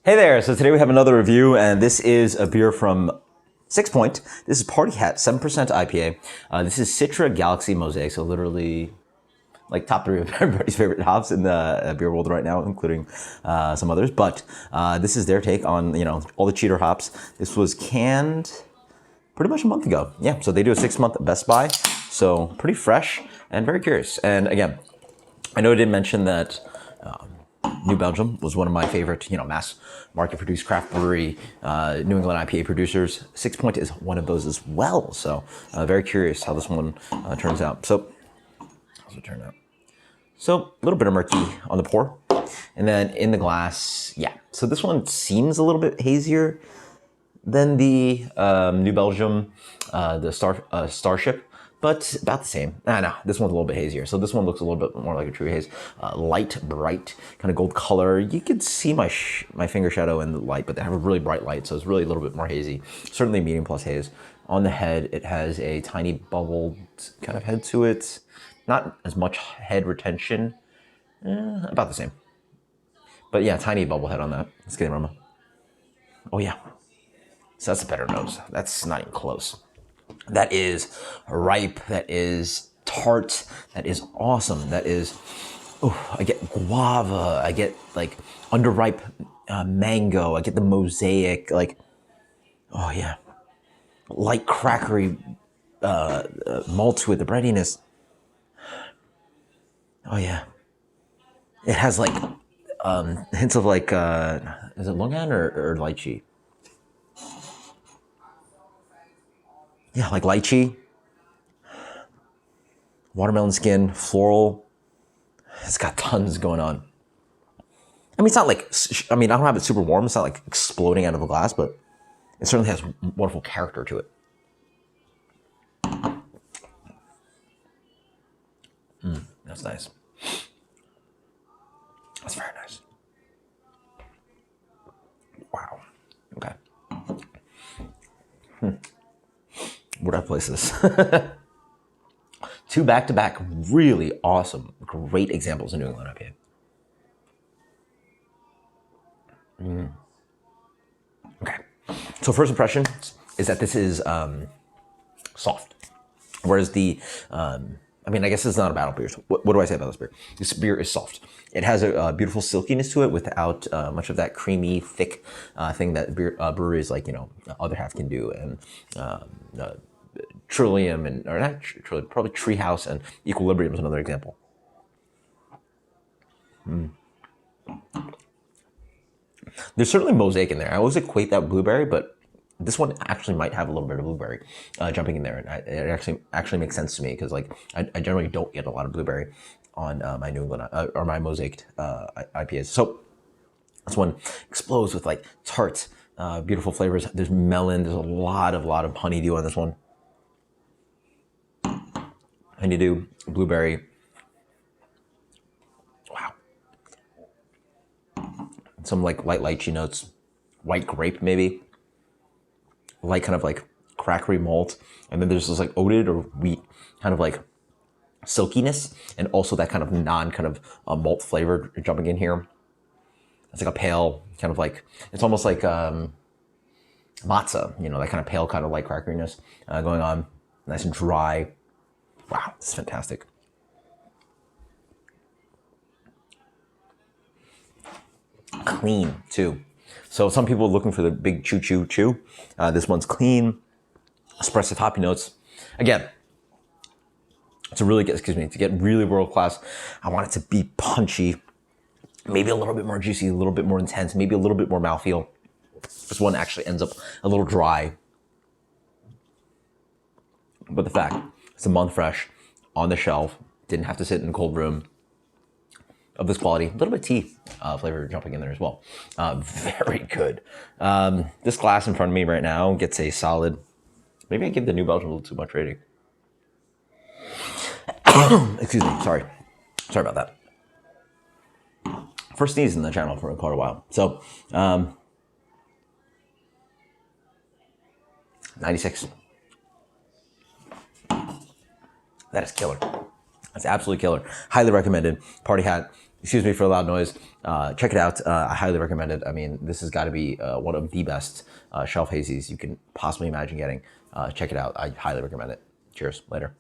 Hey there, so today we have another review, and this is a beer from Sixpoint. This is Party Hat, 7% IPA. This is Citra Galaxy Mosaic, so literally like top 3 of everybody's favorite hops in the beer world right now, including some others. But this is their take on, all the cheater hops. This was canned pretty much a month ago. Yeah, so they do a 6-month Best Buy, so pretty fresh and very curious. And again, I know I did mention that New Belgium was one of my favorite, mass market produced craft brewery, New England IPA producers. Sixpoint is one of those as well. So very curious how this one turns out. So how's it turn out? So a little bit of murky on the pour, and then in the glass, yeah. So this one seems a little bit hazier than the New Belgium, the Starship. But about the same. No, this one's a little bit hazier. So this one looks a little bit more like a true haze. Light, bright, kind of gold color. You could see my finger shadow in the light, but they have a really bright light, so it's really a little bit more hazy. Certainly medium plus haze. On the head, it has a tiny bubbled kind of head to it. Not as much head retention. About the same. But yeah, tiny bubble head on that. Let's get the aroma. Oh yeah. So that's a better nose. That's not even close. That is ripe, that is tart, that is awesome, that is, I get guava, I get like underripe mango, I get the mosaic, oh yeah, light crackery malts with the breadiness. Oh yeah. It has like hints of like, is it longan or lychee? Yeah, like lychee, watermelon skin, floral. It's got tons going on. I mean, it's not like, I don't have it super warm. It's not like exploding out of a glass, but it certainly has wonderful character to it. That's nice. That's very nice. Wow. Okay. Where'd I place this? 2 back-to-back really awesome, great examples of New England IPA. Okay. So first impression is that this is soft. Whereas the, I guess it's not a battle beer. So what do I say about this beer? This beer is soft. It has a beautiful silkiness to it without much of that creamy, thick thing that breweries like, other half can do. And Trillium or not Trillium, probably Treehouse and Equilibrium is another example. There's certainly mosaic in there. I always equate that with blueberry, but this one actually might have a little bit of blueberry jumping in there, and it actually makes sense to me because I generally don't get a lot of blueberry on my New England or my mosaiced IPAs. So this one explodes with like tart, beautiful flavors. There's melon. There's a lot of honeydew on this one. Honeydew, blueberry. Wow. Some like light lychee notes, white grape maybe. Light kind of like crackery malt. And then there's this like oated or wheat kind of like silkiness, and also that kind of malt flavor jumping in here. It's like a pale kind of like, it's almost like matzah, that kind of pale kind of light crackeriness going on. Nice and dry. Wow, this is fantastic. Clean, too. So some people are looking for the big chew. This one's clean, expressive hoppy notes. Again, to get really world class, I want it to be punchy, maybe a little bit more juicy, a little bit more intense, maybe a little bit more mouthfeel. This one actually ends up a little dry. But the fact, it's a month fresh, on the shelf, didn't have to sit in a cold room, of this quality, a little bit of tea flavor jumping in there as well. Very good. This glass in front of me right now gets a solid, maybe I give the New Belgium a little too much rating. Excuse me, sorry about that. First sneeze in the channel for quite a while. So, 96. That is killer. That's absolutely killer. Highly recommended. Party Hat. Excuse me for the loud noise. Check it out. I highly recommend it. I mean, this has got to be one of the best shelf hazies you can possibly imagine getting. Check it out. I highly recommend it. Cheers. Later.